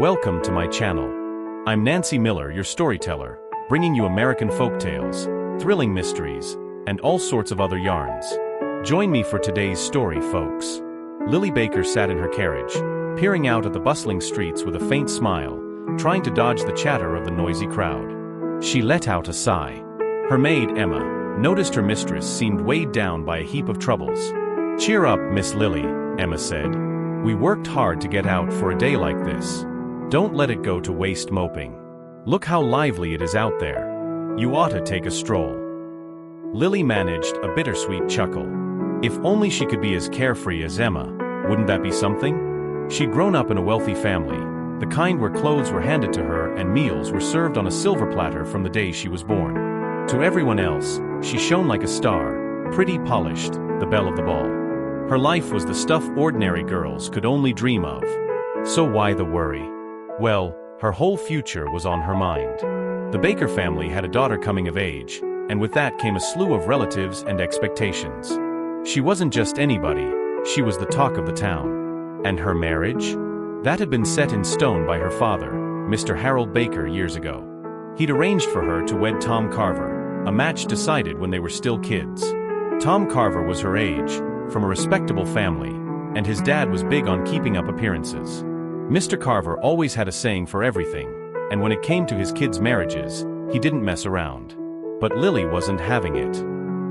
Welcome to my channel. I'm Nancy Miller, your storyteller, bringing you American folktales, thrilling mysteries, and all sorts of other yarns. Join me for today's story, folks. Lily Baker sat in her carriage, peering out at the bustling streets with a faint smile, trying to dodge the chatter of the noisy crowd. She let out a sigh. Her maid, Emma, noticed her mistress seemed weighed down by a heap of troubles. "Cheer up, Miss Lily," Emma said. "We worked hard to get out for a day like this. Don't let it go to waste moping. Look how lively it is out there. You ought to take a stroll." Lily managed a bittersweet chuckle. If only she could be as carefree as Emma, wouldn't that be something? She'd grown up in a wealthy family, the kind where clothes were handed to her and meals were served on a silver platter from the day she was born. To everyone else, she shone like a star, pretty polished, the belle of the ball. Her life was the stuff ordinary girls could only dream of. So why the worry? Well, her whole future was on her mind. The Baker family had a daughter coming of age, and with that came a slew of relatives and expectations. She wasn't just anybody, she was the talk of the town. And her marriage? That had been set in stone by her father, Mr. Harold Baker, years ago. He'd arranged for her to wed Tom Carver, a match decided when they were still kids. Tom Carver was her age, from a respectable family, and his dad was big on keeping up appearances. Mr. Carver always had a saying for everything, and when it came to his kids' marriages, he didn't mess around. But Lily wasn't having it.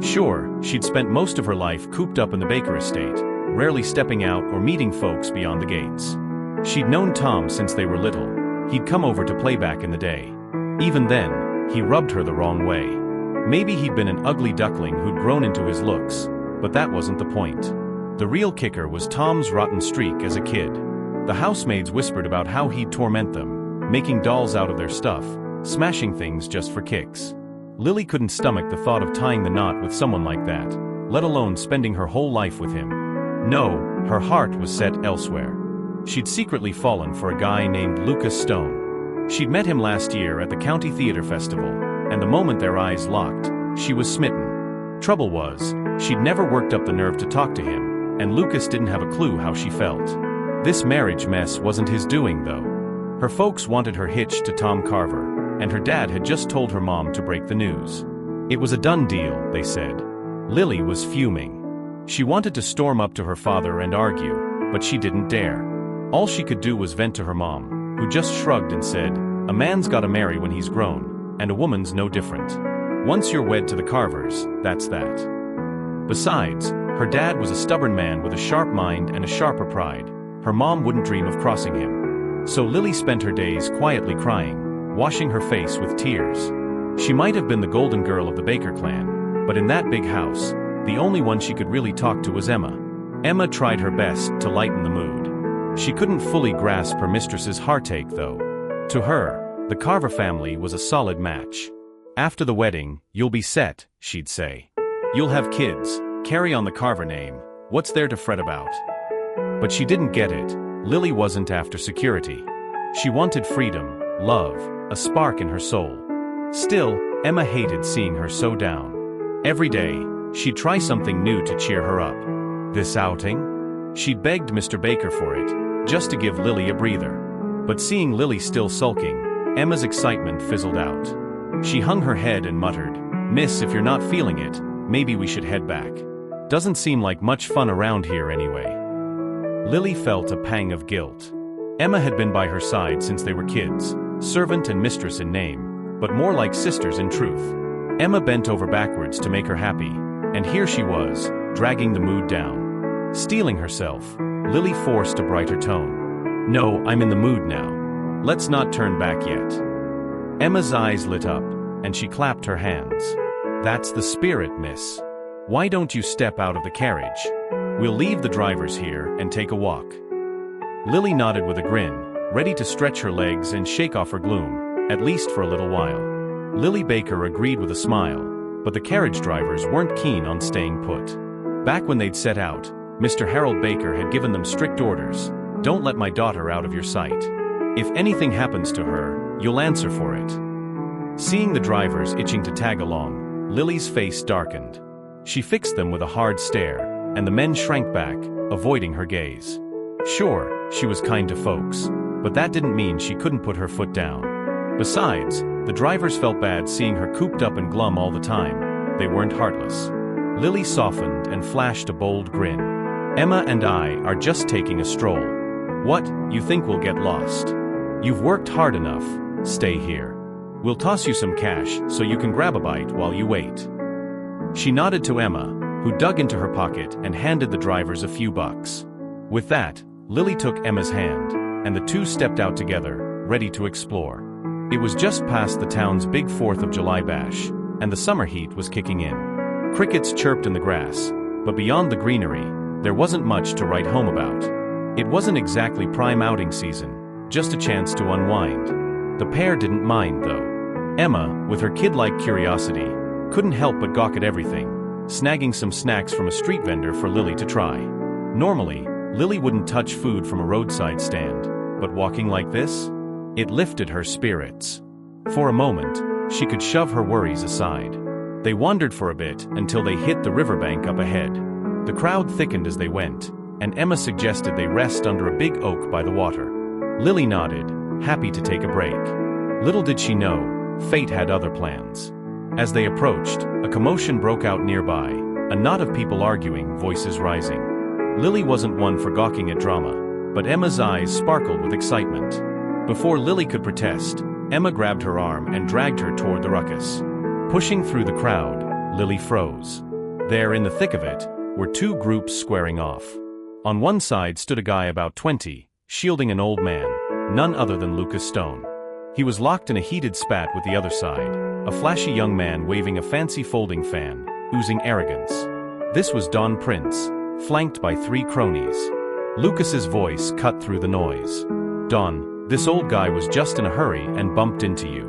Sure, she'd spent most of her life cooped up in the Baker estate, rarely stepping out or meeting folks beyond the gates. She'd known Tom since they were little. He'd come over to play back in the day. Even then, he rubbed her the wrong way. Maybe he'd been an ugly duckling who'd grown into his looks, but that wasn't the point. The real kicker was Tom's rotten streak as a kid. The housemaids whispered about how he'd torment them, making dolls out of their stuff, smashing things just for kicks. Lily couldn't stomach the thought of tying the knot with someone like that, let alone spending her whole life with him. No, her heart was set elsewhere. She'd secretly fallen for a guy named Lucas Stone. She'd met him last year at the County Theater Festival, and the moment their eyes locked, she was smitten. Trouble was, she'd never worked up the nerve to talk to him, and Lucas didn't have a clue how she felt. This marriage mess wasn't his doing, though. Her folks wanted her hitched to Tom Carver, and her dad had just told her mom to break the news. It was a done deal, they said. Lily was fuming. She wanted to storm up to her father and argue, but she didn't dare. All she could do was vent to her mom, who just shrugged and said, "A man's gotta marry when he's grown, and a woman's no different. Once you're wed to the Carvers, that's that." Besides, her dad was a stubborn man with a sharp mind and a sharper pride. Her mom wouldn't dream of crossing him. So Lily spent her days quietly crying, washing her face with tears. She might have been the golden girl of the Baker clan, but in that big house, the only one she could really talk to was Emma. Emma tried her best to lighten the mood. She couldn't fully grasp her mistress's heartache, though. To her, the Carver family was a solid match. "After the wedding, you'll be set," she'd say. "You'll have kids, carry on the Carver name, what's there to fret about?" But she didn't get it. Lily wasn't after security. She wanted freedom, love, a spark in her soul. Still, Emma hated seeing her so down. Every day, she'd try something new to cheer her up. This outing? She'd begged Mr. Baker for it, just to give Lily a breather. But seeing Lily still sulking, Emma's excitement fizzled out. She hung her head and muttered, "Miss, if you're not feeling it, maybe we should head back. Doesn't seem like much fun around here anyway." Lily felt a pang of guilt. Emma had been by her side since they were kids, servant and mistress in name, but more like sisters in truth. Emma bent over backwards to make her happy, and here she was, dragging the mood down. Steeling herself, Lily forced a brighter tone. "No, I'm in the mood now. Let's not turn back yet." Emma's eyes lit up, and she clapped her hands. "That's the spirit, miss. Why don't you step out of the carriage? We'll leave the drivers here and take a walk." Lily nodded with a grin, ready to stretch her legs and shake off her gloom, at least for a little while. Lily Baker agreed with a smile, but the carriage drivers weren't keen on staying put. Back when they'd set out, Mr. Harold Baker had given them strict orders: "Don't let my daughter out of your sight. If anything happens to her, you'll answer for it." Seeing the drivers itching to tag along, Lily's face darkened. She fixed them with a hard stare, and the men shrank back, avoiding her gaze. Sure, she was kind to folks, But that didn't mean she couldn't put her foot down. Besides, the drivers felt bad seeing her cooped up and glum all the time. They weren't heartless. Lily softened and flashed a bold grin. "Emma and I are just taking a stroll. What, you think we'll get lost? You've worked hard enough, stay here. We'll toss you some cash so you can grab a bite while you wait." She nodded to Emma, who dug into her pocket and handed the drivers a few bucks. With that, Lily took Emma's hand, and the two stepped out together, ready to explore. It was just past the town's big 4th of July bash, and the summer heat was kicking in. Crickets chirped in the grass, but beyond the greenery, there wasn't much to write home about. It wasn't exactly prime outing season, just a chance to unwind. The pair didn't mind, though. Emma, with her kid-like curiosity, couldn't help but gawk at everything, snagging some snacks from a street vendor for Lily to try. Normally, Lily wouldn't touch food from a roadside stand, but walking like this? It lifted her spirits. For a moment, she could shove her worries aside. They wandered for a bit until they hit the riverbank up ahead. The crowd thickened as they went, and Emma suggested they rest under a big oak by the water. Lily nodded, happy to take a break. Little did she know, fate had other plans. As they approached, a commotion broke out nearby, a knot of people arguing, voices rising. Lily wasn't one for gawking at drama, but Emma's eyes sparkled with excitement. Before Lily could protest, Emma grabbed her arm and dragged her toward the ruckus. Pushing through the crowd, Lily froze. There, in the thick of it, were two groups squaring off. On one side stood a guy about 20, shielding an old man, none other than Lucas Stone. He was locked in a heated spat with the other side, a flashy young man waving a fancy folding fan, oozing arrogance. This was Don Prince, flanked by 3 cronies. Lucas's voice cut through the noise. "Don, this old guy was just in a hurry and bumped into you.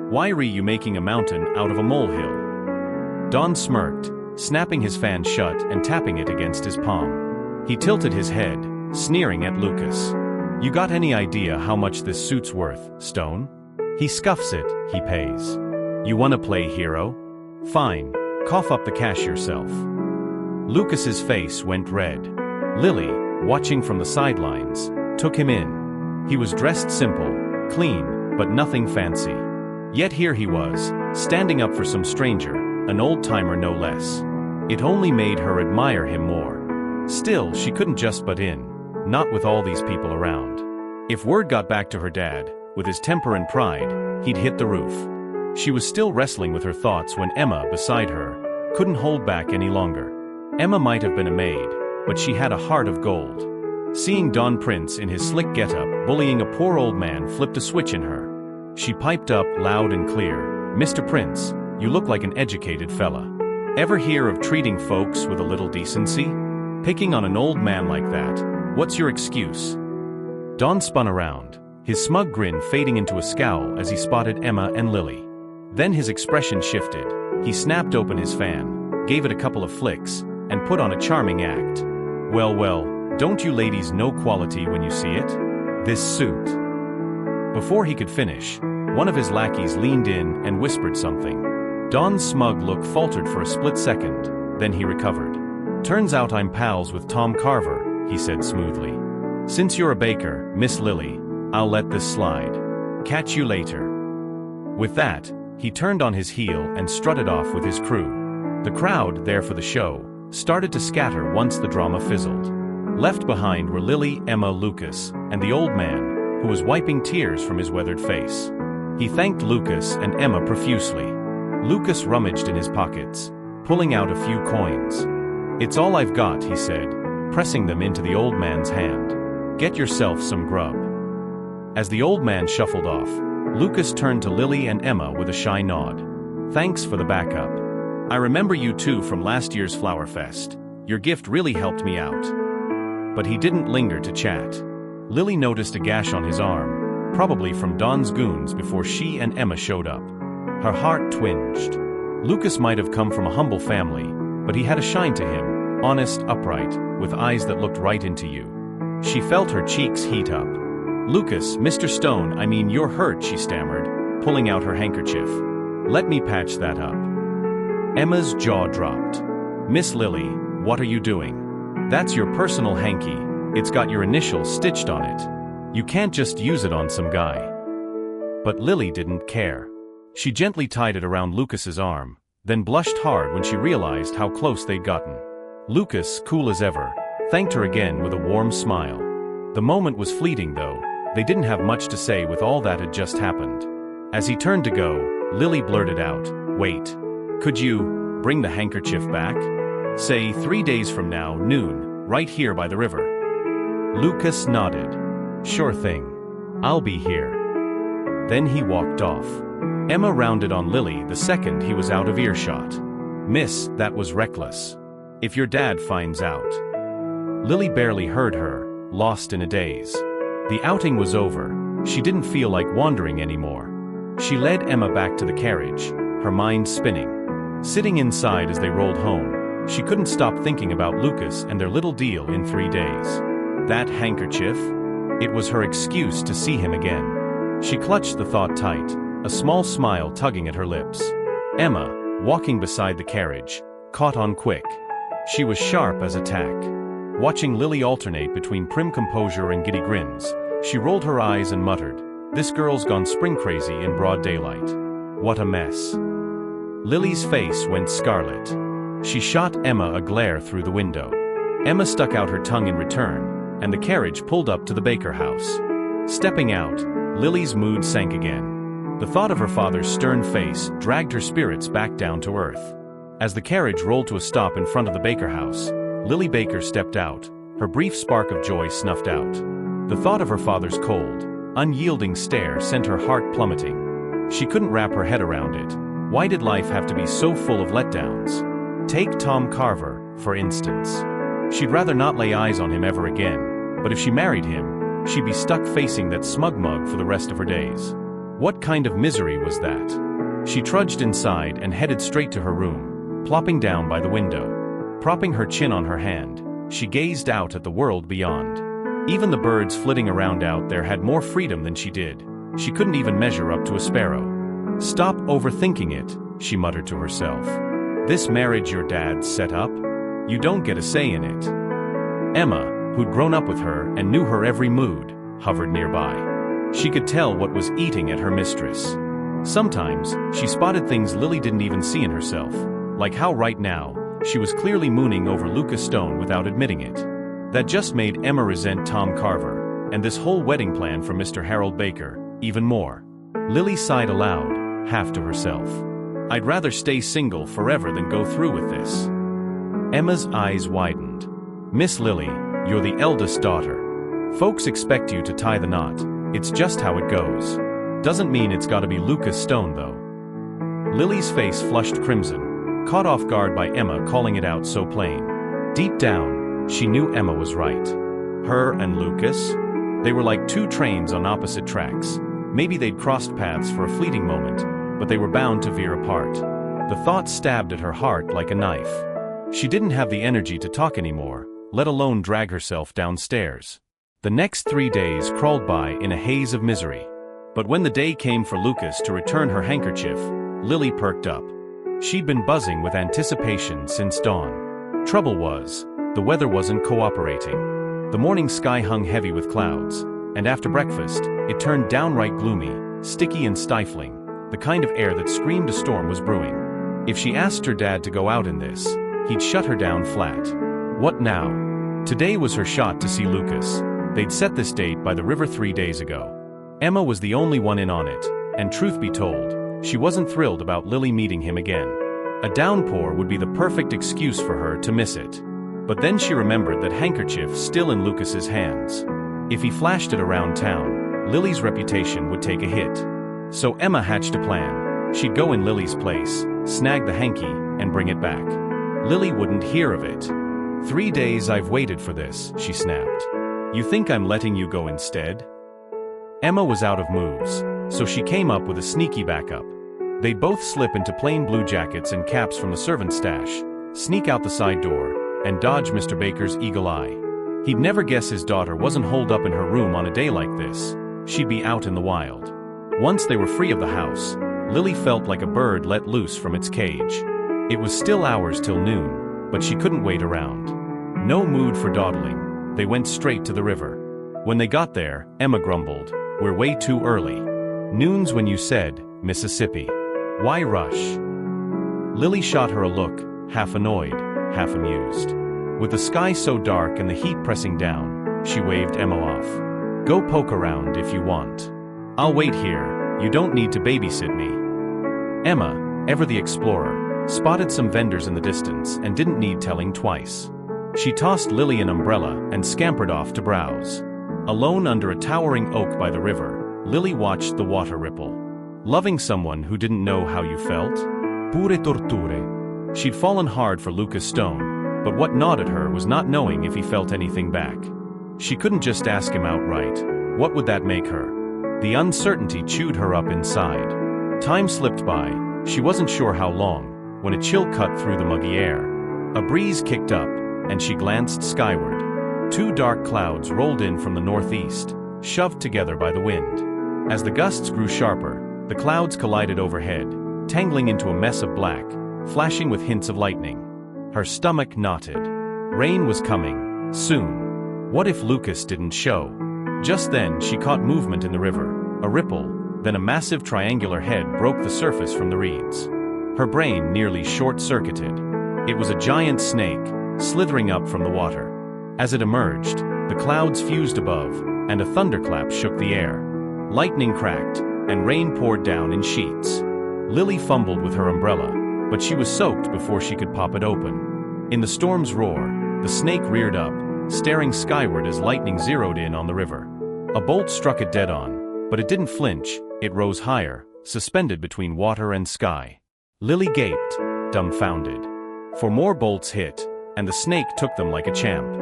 Why are you making a mountain out of a molehill?" Don smirked, snapping his fan shut and tapping it against his palm. He tilted his head, sneering at Lucas. "You got any idea how much this suit's worth, Stone? He scuffs it, he pays. You wanna play hero? Fine, cough up the cash yourself." Lucas's face went red. Lily, watching from the sidelines, took him in. He was dressed simple, clean, but nothing fancy. Yet here he was, standing up for some stranger, an old-timer no less. It only made her admire him more. Still, she couldn't just butt in, not with all these people around. If word got back to her dad, with his temper and pride, he'd hit the roof. She was still wrestling with her thoughts when Emma, beside her, couldn't hold back any longer. Emma might have been a maid, but she had a heart of gold. Seeing Don Prince in his slick getup bullying a poor old man flipped a switch in her. She piped up loud and clear, "Mr. Prince, you look like an educated fella. Ever hear of treating folks with a little decency? Picking on an old man like that, what's your excuse?" Don spun around, his smug grin fading into a scowl as he spotted Emma and Lily. Then his expression shifted. He snapped open his fan, gave it a couple of flicks, and put on a charming act. "Well, well, don't you ladies know quality when you see it? This suit." Before he could finish, one of his lackeys leaned in and whispered something. Don's smug look faltered for a split second, then he recovered. "Turns out I'm pals with Tom Carver," he said smoothly. "Since you're a baker, Miss Lily, I'll let this slide. Catch you later." With that, he turned on his heel and strutted off with his crew. The crowd, there for the show, started to scatter once the drama fizzled. Left behind were Lily, Emma, Lucas, and the old man, who was wiping tears from his weathered face. He thanked Lucas and Emma profusely. Lucas rummaged in his pockets, pulling out a few coins. "It's all I've got," he said, pressing them into the old man's hand. "Get yourself some grub." As the old man shuffled off, Lucas turned to Lily and Emma with a shy nod. "Thanks for the backup. I remember you two from last year's Flower Fest. Your gift really helped me out." But he didn't linger to chat. Lily noticed a gash on his arm, probably from Don's goons before she and Emma showed up. Her heart twinged. Lucas might have come from a humble family, but he had a shine to him, honest, upright, with eyes that looked right into you. She felt her cheeks heat up. "Lucas, Mr. Stone, I mean you're hurt," she stammered, pulling out her handkerchief. "Let me patch that up." Emma's jaw dropped. "Miss Lily, what are you doing? That's your personal hanky. It's got your initials stitched on it." You can't just use it on some guy. But Lily didn't care. She gently tied it around Lucas's arm, then blushed hard when she realized how close they'd gotten. Lucas, cool as ever, thanked her again with a warm smile. The moment was fleeting though. They didn't have much to say with all that had just happened. As he turned to go, Lily blurted out, "Wait. Could you bring the handkerchief back? Say 3 days from now, noon, right here by the river." Lucas nodded. "Sure thing. I'll be here." Then he walked off. Emma rounded on Lily the second he was out of earshot. "Miss, that was reckless. If your dad finds out." Lily barely heard her, lost in a daze. The outing was over. She didn't feel like wandering anymore. She led Emma back to the carriage, her mind spinning. Sitting inside as they rolled home, she couldn't stop thinking about Lucas and their little deal in 3 days. That handkerchief? It was her excuse to see him again. She clutched the thought tight, a small smile tugging at her lips. Emma, walking beside the carriage, caught on quick. She was sharp as a tack. Watching Lily alternate between prim composure and giddy grins, she rolled her eyes and muttered, "This girl's gone spring crazy in broad daylight. What a mess." Lily's face went scarlet. She shot Emma a glare through the window. Emma stuck out her tongue in return, and the carriage pulled up to the Baker house. Stepping out, Lily's mood sank again. The thought of her father's stern face dragged her spirits back down to earth. As the carriage rolled to a stop in front of the Baker house, Lily Baker stepped out, her brief spark of joy snuffed out. The thought of her father's cold, unyielding stare sent her heart plummeting. She couldn't wrap her head around it. Why did life have to be so full of letdowns? Take Tom Carver, for instance. She'd rather not lay eyes on him ever again, but if she married him, she'd be stuck facing that smug mug for the rest of her days. What kind of misery was that? She trudged inside and headed straight to her room, plopping down by the window. Propping her chin on her hand, she gazed out at the world beyond. Even the birds flitting around out there had more freedom than she did. She couldn't even measure up to a sparrow. "Stop overthinking it," she muttered to herself. "This marriage your dad set up? You don't get a say in it." Emma, who'd grown up with her and knew her every mood, hovered nearby. She could tell what was eating at her mistress. Sometimes, she spotted things Lily didn't even see in herself, like how right now, she was clearly mooning over Lucas Stone without admitting it. That just made Emma resent Tom Carver, and this whole wedding plan from Mr. Harold Baker, even more. Lily sighed aloud, half to herself. "I'd rather stay single forever than go through with this." Emma's eyes widened. "Miss Lily, you're the eldest daughter. Folks expect you to tie the knot. It's just how it goes. Doesn't mean it's gotta be Lucas Stone though." Lily's face flushed crimson, caught off guard by Emma calling it out so plain. Deep down, she knew Emma was right. Her and Lucas? They were like two trains on opposite tracks. Maybe they'd crossed paths for a fleeting moment, but they were bound to veer apart. The thought stabbed at her heart like a knife. She didn't have the energy to talk anymore, let alone drag herself downstairs. The next 3 days crawled by in a haze of misery. But when the day came for Lucas to return her handkerchief, Lily perked up. She'd been buzzing with anticipation since dawn. Trouble was, the weather wasn't cooperating. The morning sky hung heavy with clouds, and after breakfast, it turned downright gloomy, sticky and stifling, the kind of air that screamed a storm was brewing. If she asked her dad to go out in this, he'd shut her down flat. What now? Today was her shot to see Lucas. They'd set this date by the river 3 days ago. Emma was the only one in on it, and truth be told, she wasn't thrilled about Lily meeting him again. A downpour would be the perfect excuse for her to miss it. But then she remembered that handkerchief still in Lucas's hands. If he flashed it around town, Lily's reputation would take a hit. So Emma hatched a plan. She'd go in Lily's place, snag the hanky, and bring it back. Lily wouldn't hear of it. 3 days I've waited for this, she snapped. You think I'm letting you go instead? Emma was out of moves, so she came up with a sneaky backup. They'd both slip into plain blue jackets and caps from the servant's stash, sneak out the side door, and dodge Mr. Baker's eagle eye. He'd never guess his daughter wasn't holed up in her room on a day like this. She'd be out in the wild. Once they were free of the house, Lily felt like a bird let loose from its cage. It was still hours till noon, but she couldn't wait around. No mood for dawdling, they went straight to the river. When they got there, Emma grumbled, "We're way too early. Noon's when you said, Mississippi. Why rush?" Lily shot her a look, half annoyed, half amused. With the sky so dark and the heat pressing down, she waved Emma off. "Go poke around if you want. I'll wait here, you don't need to babysit me." Emma, ever the explorer, spotted some vendors in the distance and didn't need telling twice. She tossed Lily an umbrella and scampered off to browse. Alone under a towering oak by the river, Lily watched the water ripple. Loving someone who didn't know how you felt? Pure torture. She'd fallen hard for Lucas Stone, but what gnawed at her was not knowing if he felt anything back. She couldn't just ask him outright. What would that make her? The uncertainty chewed her up inside. Time slipped by, she wasn't sure how long, when a chill cut through the muggy air. A breeze kicked up, and she glanced skyward. Two dark clouds rolled in from the northeast, shoved together by the wind. As the gusts grew sharper, the clouds collided overhead, tangling into a mess of black, flashing with hints of lightning. Her stomach knotted. Rain was coming, soon. What if Lucas didn't show? Just then she caught movement in the river, a ripple, then a massive triangular head broke the surface from the reeds. Her brain nearly short-circuited. It was a giant snake, slithering up from the water. As it emerged, the clouds fused above, and a thunderclap shook the air. Lightning cracked, and rain poured down in sheets. Lily fumbled with her umbrella, but she was soaked before she could pop it open. In the storm's roar, the snake reared up, staring skyward as lightning zeroed in on the river. A bolt struck it dead on, but it didn't flinch, it rose higher, suspended between water and sky. Lily gaped, dumbfounded. For more bolts hit, and the snake took them like a champ.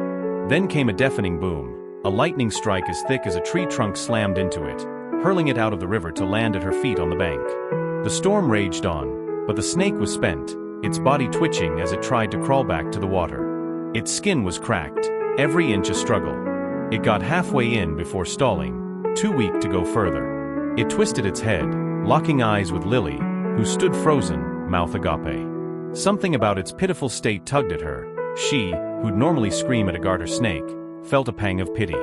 Then came a deafening boom, a lightning strike as thick as a tree trunk slammed into it, hurling it out of the river to land at her feet on the bank. The storm raged on, but the snake was spent, its body twitching as it tried to crawl back to the water. Its skin was cracked, every inch a struggle. It got halfway in before stalling, too weak to go further. It twisted its head, locking eyes with Lily, who stood frozen, mouth agape. Something about its pitiful state tugged at her. She, who'd normally scream at a garter snake, felt a pang of pity.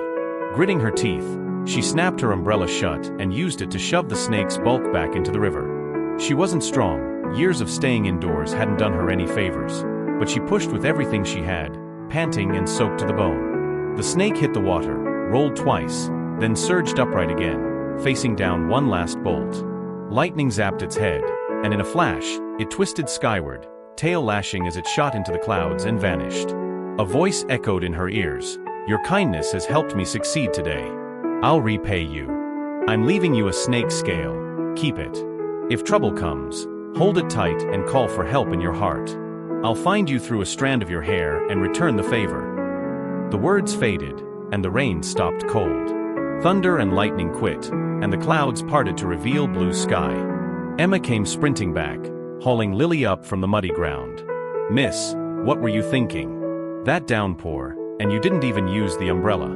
Gritting her teeth, she snapped her umbrella shut and used it to shove the snake's bulk back into the river. She wasn't strong, years of staying indoors hadn't done her any favors, but she pushed with everything she had, panting and soaked to the bone. The snake hit the water, rolled twice, then surged upright again, facing down one last bolt. Lightning zapped its head, and in a flash, it twisted skyward, tail lashing as it shot into the clouds and vanished. A voice echoed in her ears, "Your kindness has helped me succeed today. I'll repay you. I'm leaving you a snake scale. Keep it. If trouble comes, hold it tight and call for help in your heart. I'll find you through a strand of your hair and return the favor." The words faded, and the rain stopped cold. Thunder and lightning quit, and the clouds parted to reveal blue sky. Emma came sprinting back, hauling Lily up from the muddy ground. "Miss, what were you thinking? That downpour, and you didn't even use the umbrella."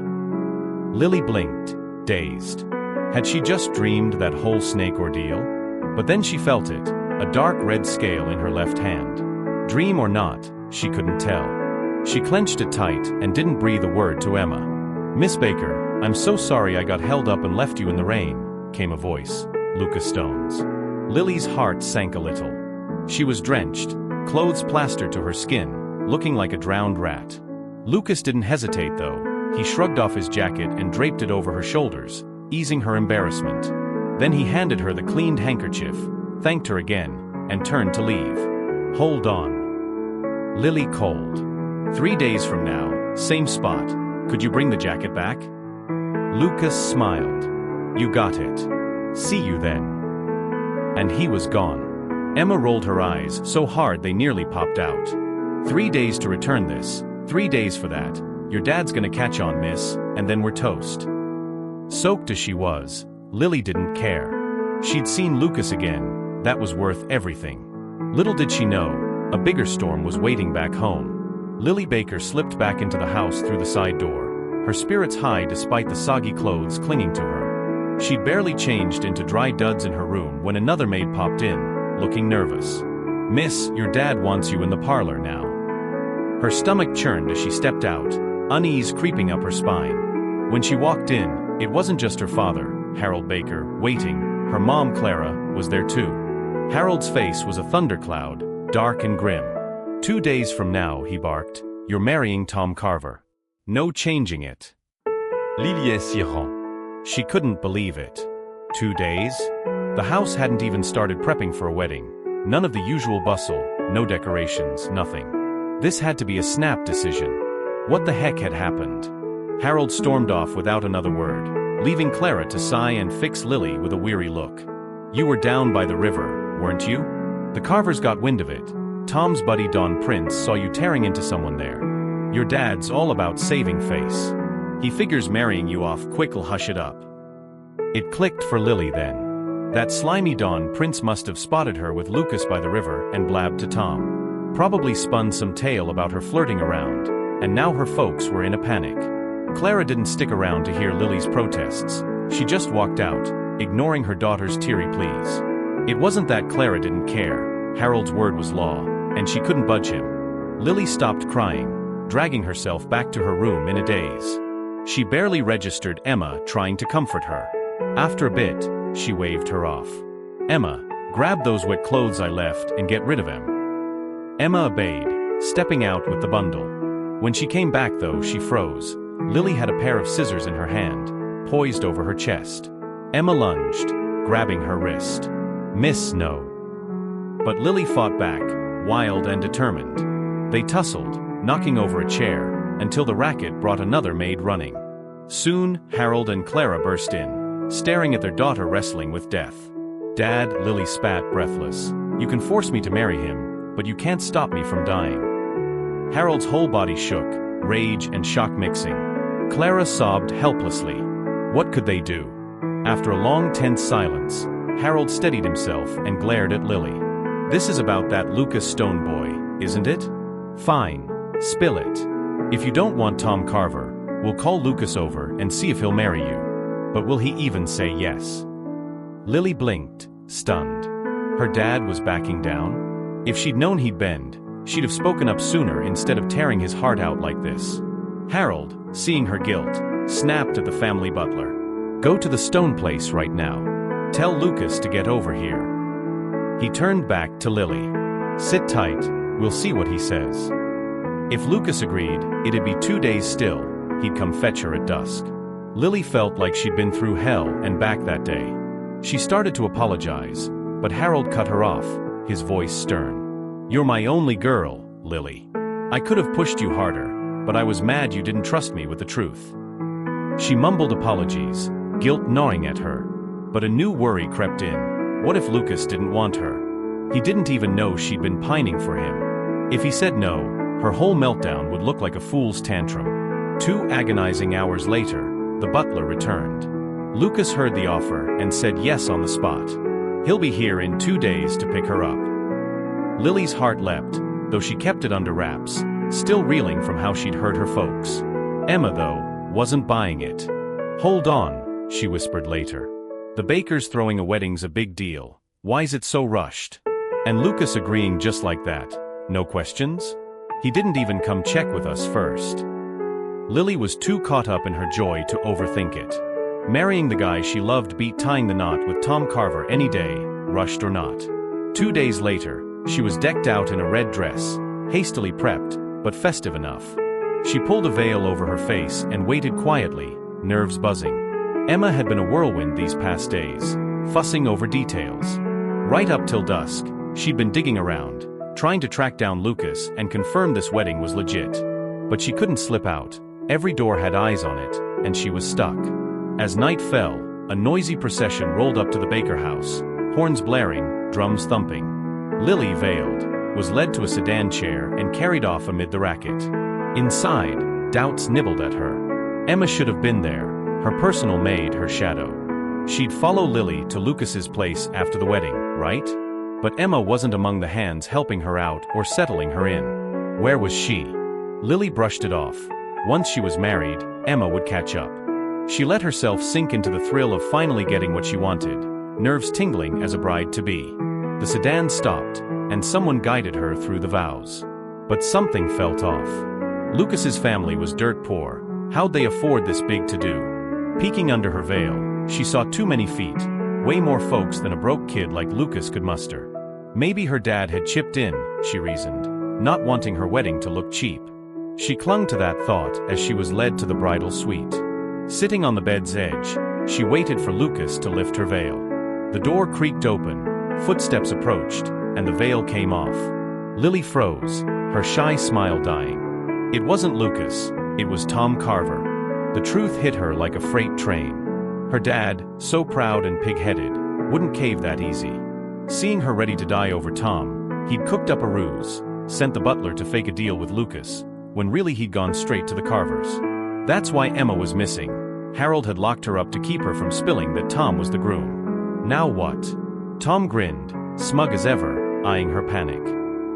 Lily blinked, dazed. Had she just dreamed that whole snake ordeal? But then she felt it, a dark red scale in her left hand. Dream or not, she couldn't tell. She clenched it tight and didn't breathe a word to Emma. "Miss Baker, I'm so sorry I got held up and left you in the rain," came a voice, Lucas Stone's. Lily's heart sank a little. She was drenched, clothes plastered to her skin, looking like a drowned rat. Lucas didn't hesitate though. He shrugged off his jacket and draped it over her shoulders, easing her embarrassment. Then he handed her the cleaned handkerchief, thanked her again, and turned to leave. "Hold on." Lily called. 3 days from now, same spot. Could you bring the jacket back?" Lucas smiled. "You got it. See you then." And he was gone. Emma rolled her eyes so hard they nearly popped out. 3 days to return this, 3 days for that. Your dad's gonna catch on, miss, and then we're toast. Soaked as she was, Lily didn't care. She'd seen Lucas again, that was worth everything. Little did she know, a bigger storm was waiting back home. Lily Baker slipped back into the house through the side door, her spirits high despite the soggy clothes clinging to her. She'd barely changed into dry duds in her room when another maid popped in, looking nervous. "Miss, your dad wants you in the parlor now." Her stomach churned as she stepped out, unease creeping up her spine. When she walked in, it wasn't just her father, Harold Baker, waiting. Her mom, Clara, was there too. Harold's face was a thundercloud, dark and grim. 2 days from now, he barked, you're marrying Tom Carver. No changing it. Lily Siron. She couldn't believe it. 2 days? The house hadn't even started prepping for a wedding. None of the usual bustle, no decorations, nothing. This had to be a snap decision. What the heck had happened? Harold stormed off without another word, leaving Clara to sigh and fix Lily with a weary look. You were down by the river, weren't you? The Carvers got wind of it. Tom's buddy Don Prince saw you tearing into someone there. Your dad's all about saving face. He figures marrying you off quick'll hush it up. It clicked for Lily then. That slimy Don Prince must have spotted her with Lucas by the river and blabbed to Tom. Probably spun some tale about her flirting around, and now her folks were in a panic. Clara didn't stick around to hear Lily's protests. She just walked out, ignoring her daughter's teary pleas. It wasn't that Clara didn't care. Harold's word was law, and she couldn't budge him. Lily stopped crying, dragging herself back to her room in a daze. She barely registered Emma trying to comfort her. After a bit, she waved her off. Emma, grab those wet clothes I left and get rid of them. Emma obeyed, stepping out with the bundle. When she came back though, she froze. Lily had a pair of scissors in her hand, poised over her chest. Emma lunged, grabbing her wrist. Miss, no. But Lily fought back, wild and determined. They tussled, knocking over a chair, until the racket brought another maid running. Soon, Harold and Clara burst in, staring at their daughter wrestling with death. Dad, Lily spat, breathless. You can force me to marry him, but you can't stop me from dying. Harold's whole body shook, rage and shock mixing. Clara sobbed helplessly. What could they do? After a long tense silence, Harold steadied himself and glared at Lily. This is about that Lucas Stone boy, isn't it? Fine, spill it. If you don't want Tom Carver, we'll call Lucas over and see if he'll marry you. But will he even say yes? Lily blinked, stunned. Her dad was backing down? If she'd known he'd bend, she'd have spoken up sooner instead of tearing his heart out like this. Harold, seeing her guilt, snapped at the family butler. Go to the Stone place right now. Tell Lucas to get over here. He turned back to Lily. Sit tight, we'll see what he says. If Lucas agreed, it'd be 2 days still. He'd come fetch her at dusk. Lily felt like she'd been through hell and back that day. She started to apologize, but Harold cut her off, his voice stern. You're my only girl, Lily. I could have pushed you harder, but I was mad you didn't trust me with the truth. She mumbled apologies, guilt gnawing at her. But a new worry crept in. What if Lucas didn't want her? He didn't even know she'd been pining for him. If he said no, her whole meltdown would look like a fool's tantrum. 2 agonizing hours later, the butler returned. Lucas heard the offer and said yes on the spot. He'll be here in 2 days to pick her up. Lily's heart leapt, though she kept it under wraps, still reeling from how she'd hurt her folks. Emma, though, wasn't buying it. Hold on, she whispered later. The Bakers throwing a wedding's a big deal. Why's it so rushed? And Lucas agreeing just like that. No questions? He didn't even come check with us first. Lily was too caught up in her joy to overthink it. Marrying the guy she loved beat tying the knot with Tom Carver any day, rushed or not. 2 days later, she was decked out in a red dress, hastily prepped, but festive enough. She pulled a veil over her face and waited quietly, nerves buzzing. Emma had been a whirlwind these past days, fussing over details. Right up till dusk, she'd been digging around, trying to track down Lucas and confirm this wedding was legit. But she couldn't slip out. Every door had eyes on it, and she was stuck. As night fell, a noisy procession rolled up to the Baker house, horns blaring, drums thumping. Lily, veiled, was led to a sedan chair and carried off amid the racket. Inside, doubts nibbled at her. Emma should have been there, her personal maid, her shadow. She'd follow Lily to Lucas's place after the wedding, right? But Emma wasn't among the hands helping her out or settling her in. Where was she? Lily brushed it off. Once she was married, Emma would catch up. She let herself sink into the thrill of finally getting what she wanted, nerves tingling as a bride-to-be. The sedan stopped, and someone guided her through the vows. But something felt off. Lucas's family was dirt poor, How'd they afford this big to-do? Peeking under her veil, she saw too many feet, way more folks than a broke kid like Lucas could muster. Maybe her dad had chipped in, she reasoned, not wanting her wedding to look cheap. She clung to that thought as she was led to the bridal suite. Sitting on the bed's edge, she waited for Lucas to lift her veil. The door creaked open, footsteps approached, and the veil came off. Lily froze, her shy smile dying. It wasn't Lucas, it was Tom Carver. The truth hit her like a freight train. Her dad, so proud and pig-headed, wouldn't cave that easy. Seeing her ready to die over Tom, he'd cooked up a ruse, sent the butler to fake a deal with Lucas, when really he'd gone straight to the Carvers. That's why Emma was missing. Harold had locked her up to keep her from spilling that Tom was the groom. Now what? Tom grinned, smug as ever, eyeing her panic.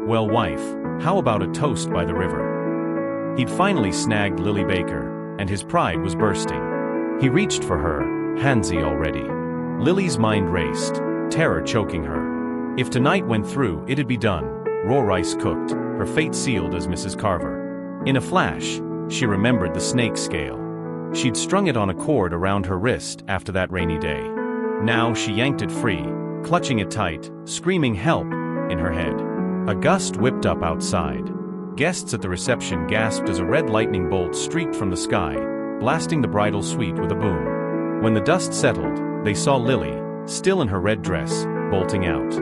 Well, wife, how about a toast by the river? He'd finally snagged Lily Baker, and his pride was bursting. He reached for her, handsy already. Lily's mind raced, terror choking her. If tonight went through, it'd be done, raw rice cooked, her fate sealed as Mrs. Carver. In a flash, she remembered the snake scale. She'd strung it on a cord around her wrist after that rainy day. Now she yanked it free, clutching it tight, screaming help in her head. A gust whipped up outside. Guests at the reception gasped as a red lightning bolt streaked from the sky, blasting the bridal suite with a boom. When the dust settled, they saw Lily, still in her red dress, bolting out.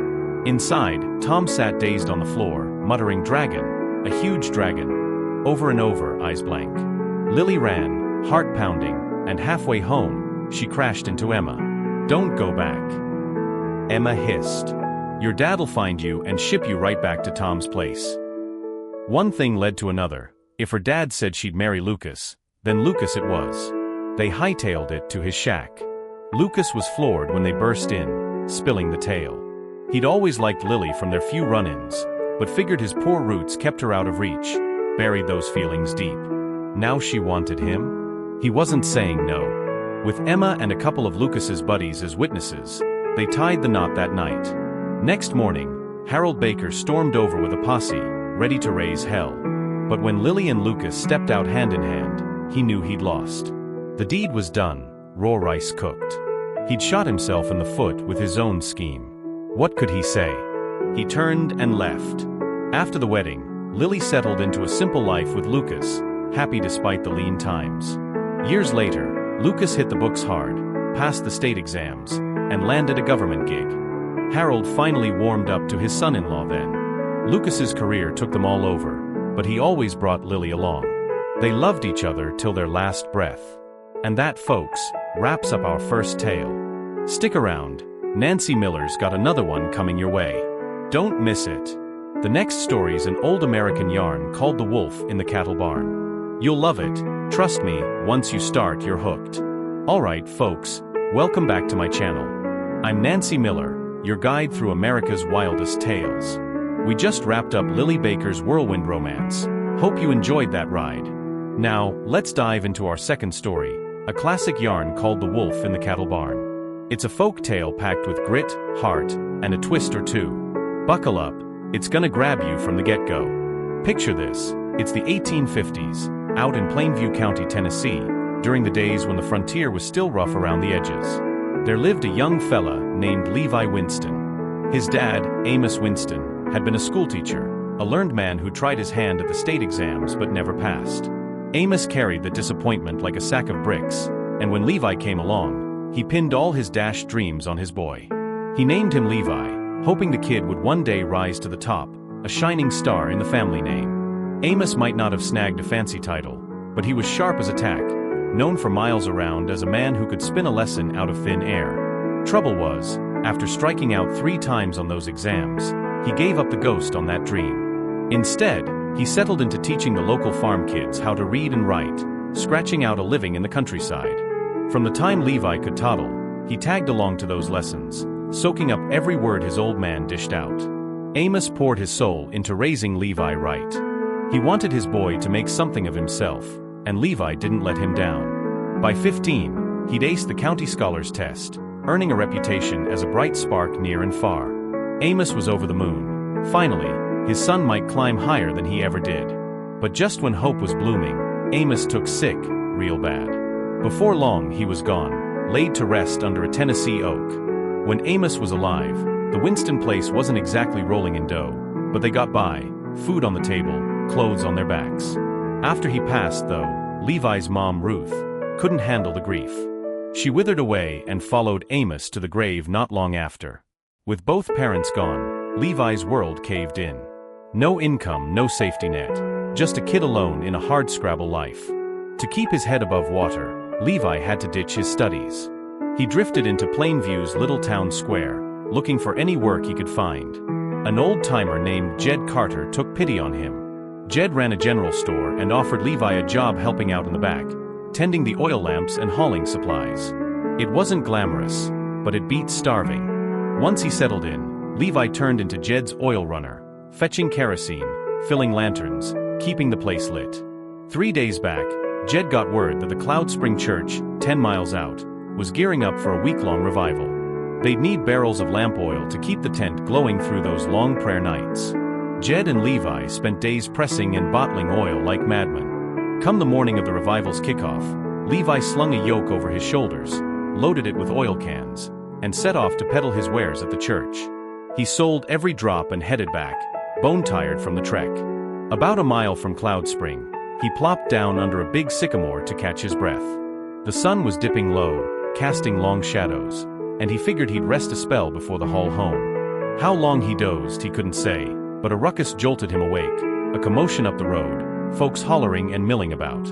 Inside, Tom sat dazed on the floor, muttering dragon, a huge dragon. Over and over, eyes blank. Lily ran, heart pounding, and halfway home, she crashed into Emma. Don't go back. Emma hissed. Your dad'll find you and ship you right back to Tom's place. One thing led to another. If her dad said she'd marry Lucas, then Lucas it was. They hightailed it to his shack. Lucas was floored when they burst in, spilling the tale. He'd always liked Lily from their few run-ins, but figured his poor roots kept her out of reach, buried those feelings deep. Now she wanted him? He wasn't saying no. With Emma and a couple of Lucas's buddies as witnesses, they tied the knot that night. Next morning, Harold Baker stormed over with a posse, ready to raise hell. But when Lily and Lucas stepped out hand in hand, he knew he'd lost. The deed was done, raw rice cooked. He'd shot himself in the foot with his own scheme. What could he say? He turned and left. After the wedding, Lily settled into a simple life with Lucas, happy despite the lean times. Years later, Lucas hit the books hard, passed the state exams, and landed a government gig. Harold finally warmed up to his son-in-law then. Lucas's career took them all over, but he always brought Lily along. They loved each other till their last breath. And that, folks, wraps up our first tale. Stick around, Nancy Miller's got another one coming your way. Don't miss it. The next story's an old American yarn called The Wolf in the Cattle Barn. You'll love it, trust me, once you start you're hooked. Alright folks, welcome back to my channel. I'm Nancy Miller, your guide through America's wildest tales. We just wrapped up Lily Baker's whirlwind romance. Hope you enjoyed that ride. Now, let's dive into our second story, a classic yarn called The Wolf in the Cattle Barn. It's a folk tale packed with grit, heart, and a twist or two. Buckle up. It's gonna grab you from the get-go. Picture this, it's the 1850s, out in Plainview County, Tennessee, during the days when the frontier was still rough around the edges. There lived a young fella named Levi Winston. His dad, Amos Winston, had been a schoolteacher, a learned man who tried his hand at the state exams but never passed. Amos carried the disappointment like a sack of bricks, and when Levi came along, he pinned all his dashed dreams on his boy. He named him Levi, hoping the kid would one day rise to the top, a shining star in the family name. Amos might not have snagged a fancy title, but he was sharp as a tack, known for miles around as a man who could spin a lesson out of thin air. Trouble was, after striking out 3 times on those exams, he gave up the ghost on that dream. Instead, he settled into teaching the local farm kids how to read and write, scratching out a living in the countryside. From the time Levi could toddle, he tagged along to those lessons, soaking up every word his old man dished out. Amos poured his soul into raising Levi right. He wanted his boy to make something of himself, and Levi didn't let him down. By 15, he'd aced the county scholars test, earning a reputation as a bright spark near and far. Amos was over the moon. Finally, his son might climb higher than he ever did. But just when hope was blooming, Amos took sick, real bad. Before long, he was gone, laid to rest under a Tennessee oak. When Amos was alive, the Winston place wasn't exactly rolling in dough, but they got by, food on the table, clothes on their backs. After he passed, though, Levi's mom, Ruth, couldn't handle the grief. She withered away and followed Amos to the grave not long after. With both parents gone, Levi's world caved in. No income, no safety net, just a kid alone in a hardscrabble life. To keep his head above water, Levi had to ditch his studies. He drifted into Plainview's little town square, looking for any work he could find. An old-timer named Jed Carter took pity on him. Jed ran a general store and offered Levi a job helping out in the back, tending the oil lamps and hauling supplies. It wasn't glamorous, but it beat starving. Once he settled in, Levi turned into Jed's oil runner, fetching kerosene, filling lanterns, keeping the place lit. 3 days back, Jed got word that the Cloud Spring Church, 10 miles out, was gearing up for a week-long revival. They'd need barrels of lamp oil to keep the tent glowing through those long prayer nights. Jed and Levi spent days pressing and bottling oil like madmen. Come the morning of the revival's kickoff, Levi slung a yoke over his shoulders, loaded it with oil cans, and set off to peddle his wares at the church. He sold every drop and headed back, bone-tired from the trek. About a mile from Cloud Spring, he plopped down under a big sycamore to catch his breath. The sun was dipping low, casting long shadows, and he figured he'd rest a spell before the haul home. How long he dozed he couldn't say, but a ruckus jolted him awake, a commotion up the road, folks hollering and milling about.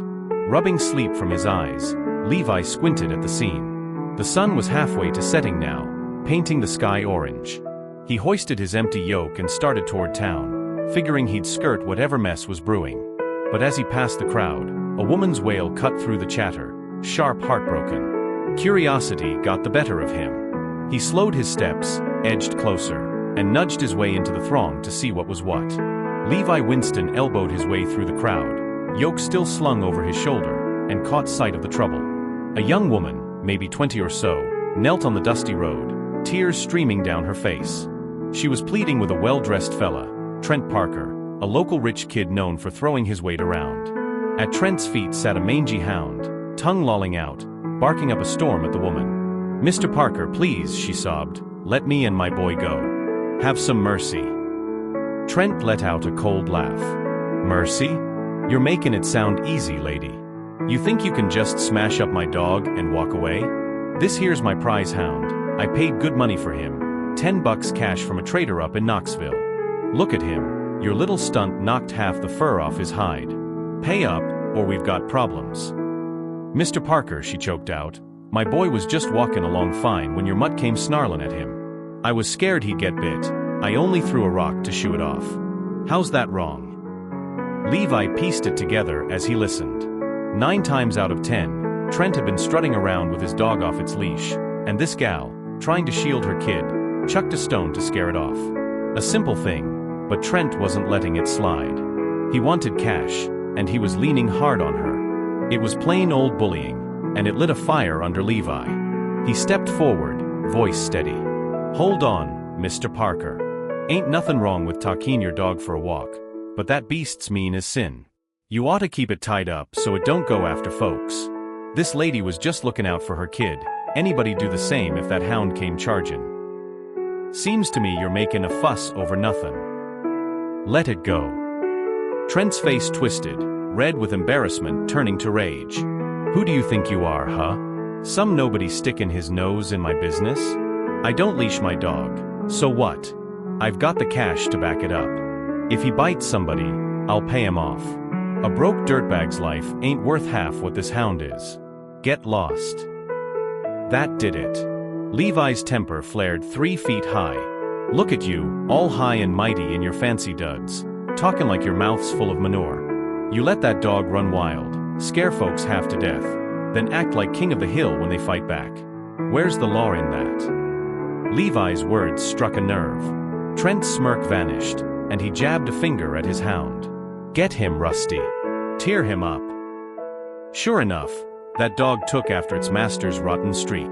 Rubbing sleep from his eyes, Levi squinted at the scene. The sun was halfway to setting now, painting the sky orange. He hoisted his empty yoke and started toward town, figuring he'd skirt whatever mess was brewing. But as he passed the crowd, a woman's wail cut through the chatter, sharp, heartbroken. Curiosity got the better of him. He slowed his steps, edged closer, and nudged his way into the throng to see what was what. Levi Winston elbowed his way through the crowd, yoke still slung over his shoulder, and caught sight of the trouble. A young woman, maybe 20 or so, knelt on the dusty road, tears streaming down her face. She was pleading with a well-dressed fella, Trent Parker, a local rich kid known for throwing his weight around. At Trent's feet sat a mangy hound, tongue lolling out, barking up a storm at the woman. "Mr. Parker, please," she sobbed, "let me and my boy go. Have some mercy." Trent let out a cold laugh. "Mercy? You're making it sound easy, lady. You think you can just smash up my dog and walk away? This here's my prize hound. I paid good money for him, $10 cash from a trader up in Knoxville. Look at him, your little stunt knocked half the fur off his hide. Pay up, or we've got problems." "Mr. Parker," she choked out, "my boy was just walking along fine when your mutt came snarling at him. I was scared he'd get bit. I only threw a rock to shoo it off. How's that wrong?" Levi pieced it together as he listened. 9 times out of 10, Trent had been strutting around with his dog off its leash, and this gal, trying to shield her kid, chucked a stone to scare it off. A simple thing, but Trent wasn't letting it slide. He wanted cash, and he was leaning hard on her. It was plain old bullying, and it lit a fire under Levi. He stepped forward, voice steady. "Hold on, Mr. Parker. Ain't nothing wrong with taking your dog for a walk, but that beast's mean as sin. You ought to keep it tied up so it don't go after folks. This lady was just looking out for her kid. Anybody'd do the same if that hound came charging. Seems to me you're making a fuss over nothing. Let it go." Trent's face twisted, red with embarrassment turning to rage. "Who do you think you are, huh? Some nobody sticking his nose in my business? I don't leash my dog, so what? I've got the cash to back it up. If he bites somebody, I'll pay him off. A broke dirtbag's life ain't worth half what this hound is. Get lost." That did it. Levi's temper flared 3 feet high. "Look at you, all high and mighty in your fancy duds, talking like your mouth's full of manure. You let that dog run wild, scare folks half to death, then act like king of the hill when they fight back. Where's the law in that?" Levi's words struck a nerve. Trent's smirk vanished, and he jabbed a finger at his hound. "Get him, Rusty. Tear him up." Sure enough, that dog took after its master's rotten streak.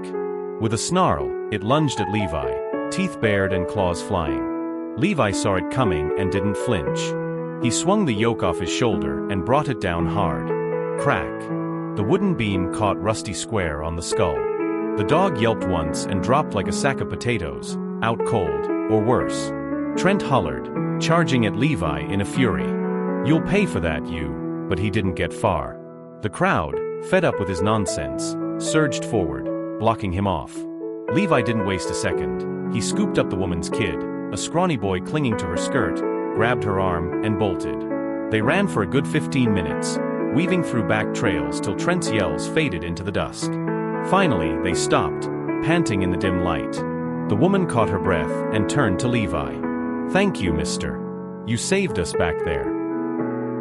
With a snarl, it lunged at Levi, teeth bared and claws flying. Levi saw it coming and didn't flinch. He swung the yoke off his shoulder and brought it down hard. Crack. The wooden beam caught Rusty square on the skull. The dog yelped once and dropped like a sack of potatoes, out cold, or worse. Trent hollered, charging at Levi in a fury. "You'll pay for that, you," but he didn't get far. The crowd, fed up with his nonsense, surged forward, blocking him off. Levi didn't waste a second. He scooped up the woman's kid, a scrawny boy clinging to her skirt, grabbed her arm, and bolted. They ran for a good 15 minutes, weaving through back trails till Trent's yells faded into the dusk. Finally, they stopped, panting in the dim light. The woman caught her breath and turned to Levi. "Thank you, mister. You saved us back there."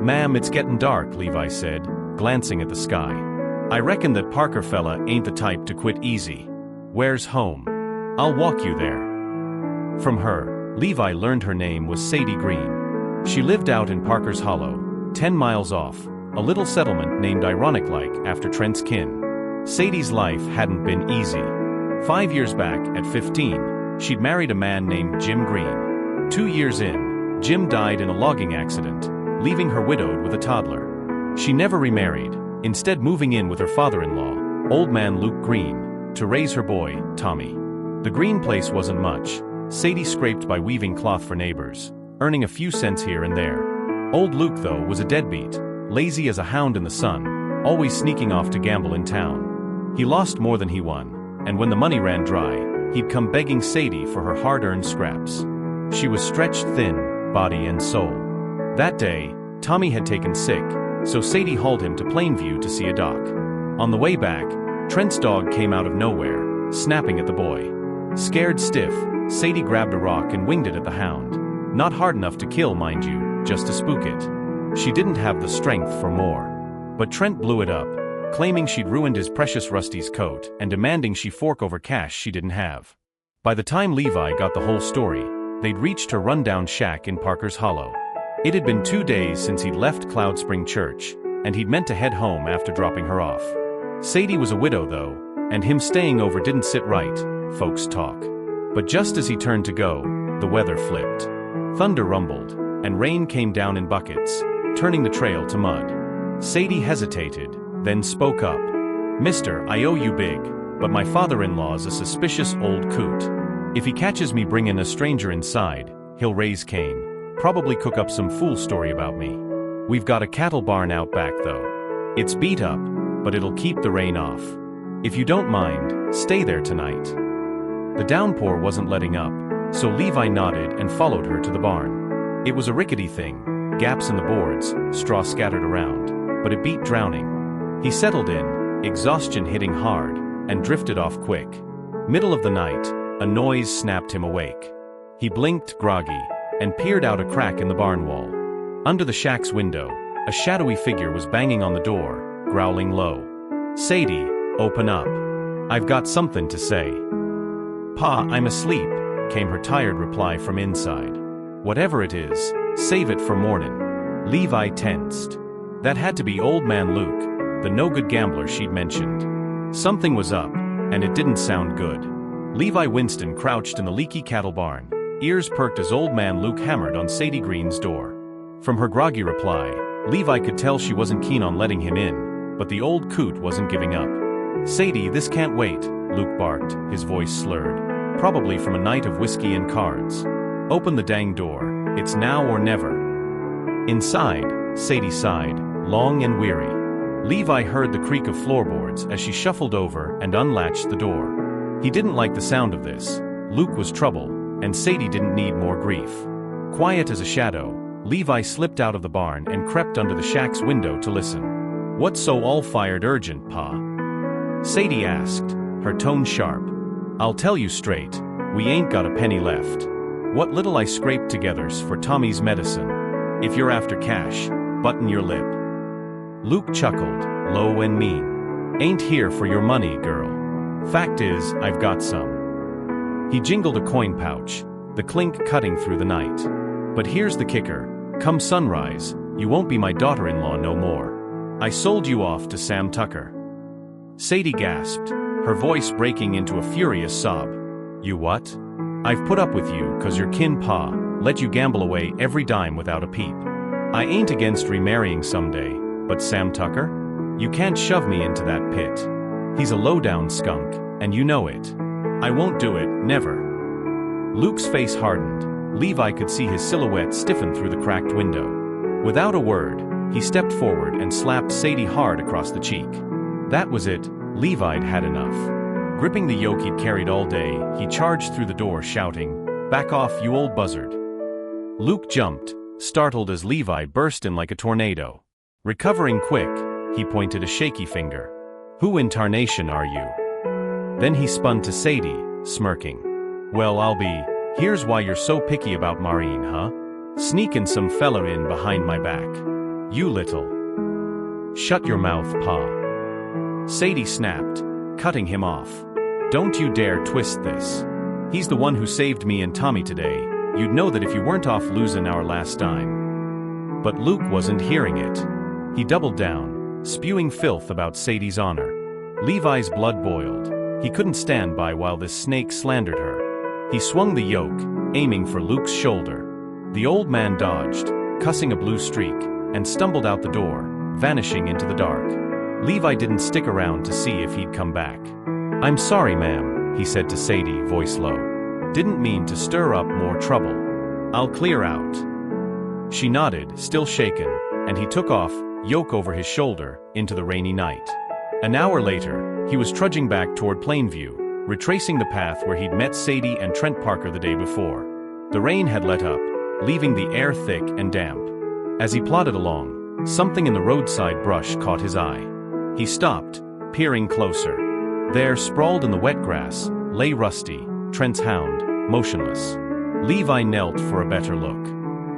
"Ma'am, it's getting dark," Levi said, glancing at the sky. "I reckon that Parker fella ain't the type to quit easy. Where's home? I'll walk you there." From her, Levi learned her name was Sadie Green. She lived out in Parker's Hollow, 10 miles off, a little settlement named ironic-like after Trent's kin. Sadie's life hadn't been easy. 5 years back, at 15, she'd married a man named Jim Green. 2 years in, Jim died in a logging accident, leaving her widowed with a toddler. She never remarried, instead moving in with her father-in-law, old man Luke Green, to raise her boy, Tommy. The Green place wasn't much. Sadie scraped by weaving cloth for neighbors, earning a few cents here and there. Old Luke, though, was a deadbeat, lazy as a hound in the sun, always sneaking off to gamble in town. He lost more than he won, and when the money ran dry, he'd come begging Sadie for her hard-earned scraps. She was stretched thin, body and soul. That day, Tommy had taken sick, so Sadie hauled him to Plainview to see a doc. On the way back, Trent's dog came out of nowhere, snapping at the boy. Scared stiff, Sadie grabbed a rock and winged it at the hound. Not hard enough to kill, mind you, just to spook it. She didn't have the strength for more. But Trent blew it up, claiming she'd ruined his precious Rusty's coat and demanding she fork over cash she didn't have. By the time Levi got the whole story, they'd reached her rundown shack in Parker's Hollow. It had been 2 days since he'd left Cloud Spring Church, and he'd meant to head home after dropping her off. Sadie was a widow, though, and him staying over didn't sit right, folks talk. But just as he turned to go, the weather flipped. Thunder rumbled, and rain came down in buckets, turning the trail to mud. Sadie hesitated, then spoke up. "Mister, I owe you big, but my father-in-law's a suspicious old coot. If he catches me bringing a stranger inside, he'll raise Cain, probably cook up some fool story about me. We've got a cattle barn out back, though. It's beat up, but it'll keep the rain off. If you don't mind, stay there tonight." The downpour wasn't letting up, so Levi nodded and followed her to the barn. It was a rickety thing, gaps in the boards, straw scattered around, but it beat drowning. He settled in, exhaustion hitting hard, and drifted off quick. Middle of the night, a noise snapped him awake. He blinked, groggy, and peered out a crack in the barn wall. Under the shack's window, a shadowy figure was banging on the door, growling low. "Sadie, open up. I've got something to say." "Pa, I'm asleep," came her tired reply from inside. "Whatever it is, save it for morning." Levi tensed. That had to be old man Luke, the no-good gambler she'd mentioned. Something was up, and it didn't sound good. Levi Winston crouched in the leaky cattle barn, ears perked as old man Luke hammered on Sadie Green's door. From her groggy reply, Levi could tell she wasn't keen on letting him in, but the old coot wasn't giving up. "Sadie, this can't wait," Luke barked, his voice slurred, probably from a night of whiskey and cards. "Open the dang door, it's now or never." Inside, Sadie sighed, long and weary. Levi heard the creak of floorboards as she shuffled over and unlatched the door. He didn't like the sound of this. Luke was trouble, and Sadie didn't need more grief. Quiet as a shadow, Levi slipped out of the barn and crept under the shack's window to listen. "What's so all-fired urgent, Pa?" Sadie asked, her tone sharp. "I'll tell you straight, we ain't got a penny left. What little I scraped together's for Tommy's medicine. If you're after cash, button your lip." Luke chuckled, low and mean. "Ain't here for your money, girl. Fact is, I've got some." He jingled a coin pouch, the clink cutting through the night. "But here's the kicker. Come sunrise, you won't be my daughter-in-law no more. I sold you off to Sam Tucker." Sadie gasped, her voice breaking into a furious sob. "You what?" "I've put up with you 'cause your kin pa let you gamble away every dime without a peep. I ain't against remarrying someday, but Sam Tucker? You can't shove me into that pit. He's a low-down skunk, and you know it. I won't do it, never. Luke's face hardened. Levi could see his silhouette stiffen through the cracked window. Without a word, he stepped forward and slapped Sadie hard across the cheek. That was it. Levi'd had enough. Gripping the yoke he'd carried all day, he charged through the door shouting, "Back off, you old buzzard." Luke jumped, startled as Levi burst in like a tornado. Recovering quick, he pointed a shaky finger. "Who in tarnation are you?" Then he spun to Sadie, smirking. "Well, I'll be. Here's why you're so picky about Maureen, huh? Sneaking some fella in behind my back. You little." "Shut your mouth, Pa." Sadie snapped, cutting him off. "Don't you dare twist this. He's the one who saved me and Tommy today. You'd know that if you weren't off losing our last dime." But Luke wasn't hearing it. He doubled down, spewing filth about Sadie's honor. Levi's blood boiled. He couldn't stand by while this snake slandered her. He swung the yoke, aiming for Luke's shoulder. The old man dodged, cussing a blue streak, and stumbled out the door, vanishing into the dark. Levi didn't stick around to see if he'd come back. "I'm sorry, ma'am," he said to Sadie, voice low. "Didn't mean to stir up more trouble. I'll clear out." She nodded, still shaken, and he took off, yoke over his shoulder, into the rainy night. An hour later, he was trudging back toward Plainview, retracing the path where he'd met Sadie and Trent Parker the day before. The rain had let up, leaving the air thick and damp. As he plodded along, something in the roadside brush caught his eye. He stopped, peering closer. There, sprawled in the wet grass, lay Rusty, Trent's hound, motionless. Levi knelt for a better look.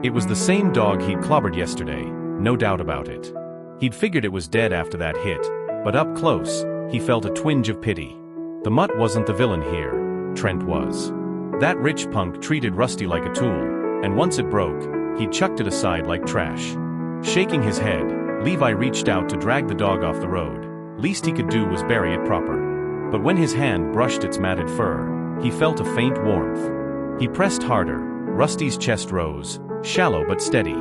It was the same dog he'd clobbered yesterday, no doubt about it. He'd figured it was dead after that hit, but up close, he felt a twinge of pity. The mutt wasn't the villain here, Trent was. That rich punk treated Rusty like a tool, and once it broke, he'd chucked it aside like trash. Shaking his head, Levi reached out to drag the dog off the road. Least he could do was bury it proper. But when his hand brushed its matted fur, he felt a faint warmth. He pressed harder. Rusty's chest rose, shallow but steady.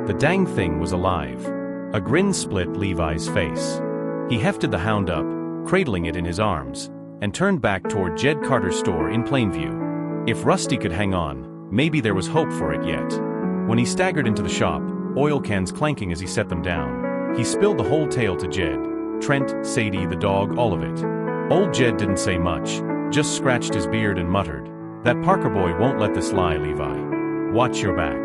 The dang thing was alive. A grin split Levi's face. He hefted the hound up, cradling it in his arms, and turned back toward Jed Carter's store in Plainview. If Rusty could hang on, maybe there was hope for it yet. When he staggered into the shop, oil cans clanking as he set them down, he spilled the whole tale to Jed. Trent, Sadie, the dog, all of it. Old Jed didn't say much, just scratched his beard and muttered, "That Parker boy won't let this lie, Levi. Watch your back."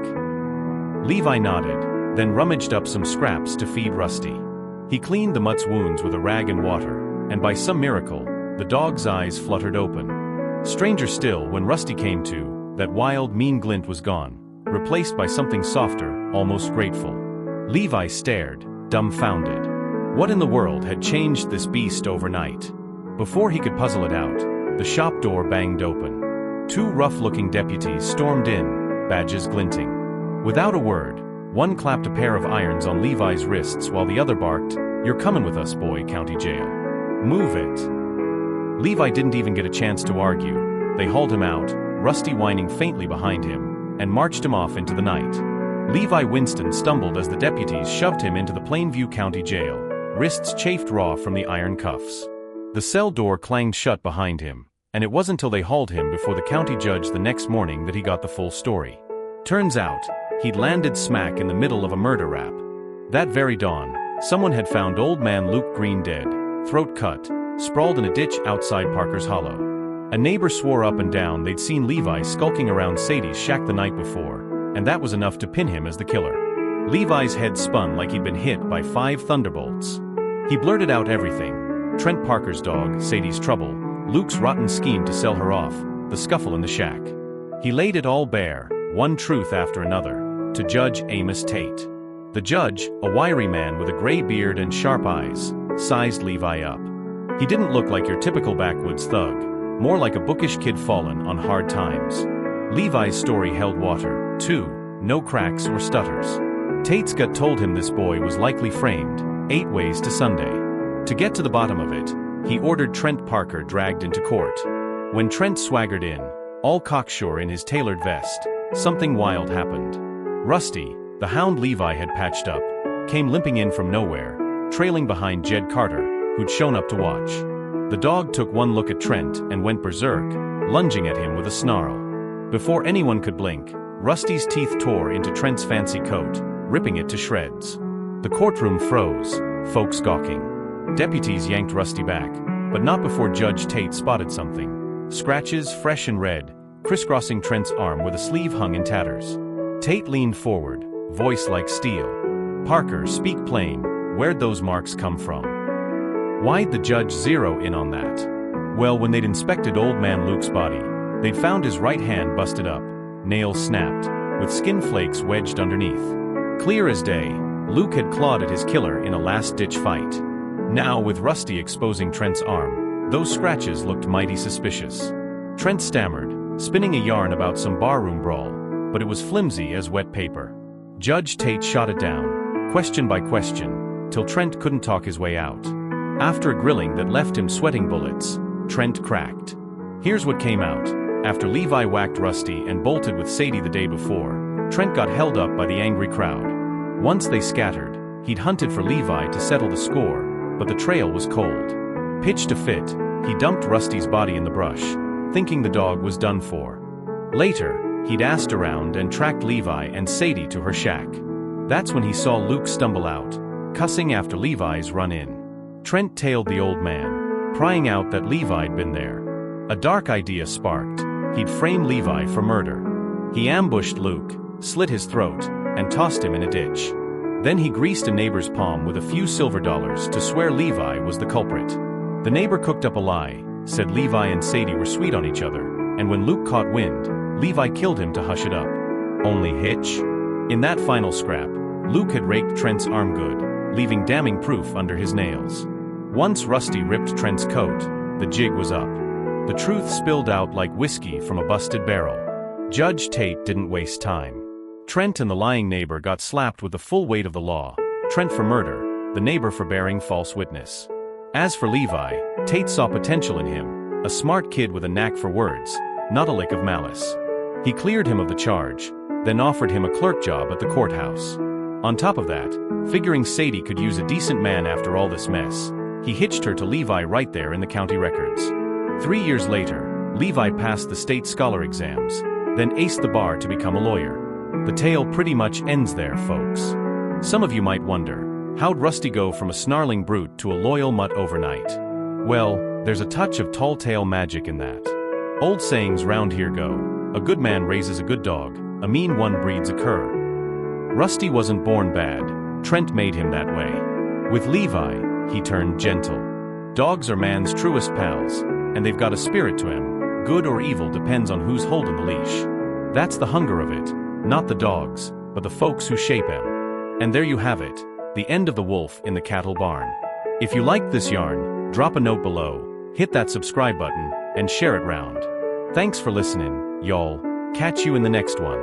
Levi nodded, then rummaged up some scraps to feed Rusty. He cleaned the mutt's wounds with a rag and water, and by some miracle, the dog's eyes fluttered open. Stranger still, when Rusty came to, that wild, mean glint was gone, replaced by something softer, almost grateful. Levi stared, dumbfounded. What in the world had changed this beast overnight? Before he could puzzle it out, the shop door banged open. Two rough-looking deputies stormed in, badges glinting. Without a word, one clapped a pair of irons on Levi's wrists while the other barked, "You're coming with us, boy, county jail. Move it." Levi didn't even get a chance to argue. They hauled him out, Rusty whining faintly behind him, and marched him off into the night. Levi Winston stumbled as the deputies shoved him into the Plainview County Jail, wrists chafed raw from the iron cuffs. The cell door clanged shut behind him, and it wasn't until they hauled him before the county judge the next morning that he got the full story. Turns out, he'd landed smack in the middle of a murder rap. That very dawn, someone had found old man Luke Green dead, throat cut, sprawled in a ditch outside Parker's Hollow. A neighbor swore up and down they'd seen Levi skulking around Sadie's shack the night before, and that was enough to pin him as the killer. Levi's head spun like he'd been hit by 5 thunderbolts. He blurted out everything: Trent Parker's dog, Sadie's trouble, Luke's rotten scheme to sell her off, the scuffle in the shack. He laid it all bare, one truth after another, to Judge Amos Tate. The judge, a wiry man with a gray beard and sharp eyes, sized Levi up. He didn't look like your typical backwoods thug, more like a bookish kid fallen on hard times. Levi's story held water, too, no cracks or stutters. Tate's gut told him this boy was likely framed, 8 ways to Sunday. To get to the bottom of it, he ordered Trent Parker dragged into court. When Trent swaggered in, all cocksure in his tailored vest, something wild happened. Rusty, the hound Levi had patched up, came limping in from nowhere, trailing behind Jed Carter, who'd shown up to watch. The dog took one look at Trent and went berserk, lunging at him with a snarl. Before anyone could blink, Rusty's teeth tore into Trent's fancy coat, ripping it to shreds. The courtroom froze, folks gawking. Deputies yanked Rusty back, but not before Judge Tate spotted something. Scratches, fresh and red, crisscrossing Trent's arm where the sleeve hung in tatters. Tate leaned forward, voice like steel. "Parker, speak plain, where'd those marks come from?" Why'd the judge zero in on that? Well, when they'd inspected old man Luke's body, they'd found his right hand busted up, nails snapped, with skin flakes wedged underneath. Clear as day, Luke had clawed at his killer in a last-ditch fight. Now, with Rusty exposing Trent's arm, those scratches looked mighty suspicious. Trent stammered, spinning a yarn about some barroom brawl, but it was flimsy as wet paper. Judge Tate shot it down, question by question, till Trent couldn't talk his way out. After a grilling that left him sweating bullets, Trent cracked. Here's what came out. After Levi whacked Rusty and bolted with Sadie the day before, Trent got held up by the angry crowd. Once they scattered, he'd hunted for Levi to settle the score, but the trail was cold. Pitched to fit, he dumped Rusty's body in the brush, thinking the dog was done for. Later, he'd asked around and tracked Levi and Sadie to her shack. That's when he saw Luke stumble out, cussing after Levi's run in. Trent tailed the old man, prying out that Levi'd been there. A dark idea sparked. He'd frame Levi for murder. He ambushed Luke, slit his throat, and tossed him in a ditch. Then he greased a neighbor's palm with a few silver dollars to swear Levi was the culprit. The neighbor cooked up a lie, said Levi and Sadie were sweet on each other, and when Luke caught wind, Levi killed him to hush it up. Only hitch? In that final scrap, Luke had raked Trent's arm good, leaving damning proof under his nails. Once Rusty ripped Trent's coat, the jig was up. The truth spilled out like whiskey from a busted barrel. Judge Tate didn't waste time. Trent and the lying neighbor got slapped with the full weight of the law, Trent for murder, the neighbor for bearing false witness. As for Levi, Tate saw potential in him, a smart kid with a knack for words, not a lick of malice. He cleared him of the charge, then offered him a clerk job at the courthouse. On top of that, figuring Sadie could use a decent man after all this mess, he hitched her to Levi right there in the county records. 3 years later, Levi passed the state scholar exams, then aced the bar to become a lawyer. The tale pretty much ends there, folks. Some of you might wonder, how'd Rusty go from a snarling brute to a loyal mutt overnight? Well, there's a touch of tall tale magic in that. Old sayings round here go, a good man raises a good dog, a mean one breeds a cur. Rusty wasn't born bad, Trent made him that way. With Levi, he turned gentle. Dogs are man's truest pals, and they've got a spirit to them. Good or evil depends on who's holding the leash. That's the hunger of it, not the dogs, but the folks who shape him. And there you have it, the end of the wolf in the cattle barn. If you liked this yarn, drop a note below, hit that subscribe button, and share it round. Thanks for listening, y'all. Catch you in the next one.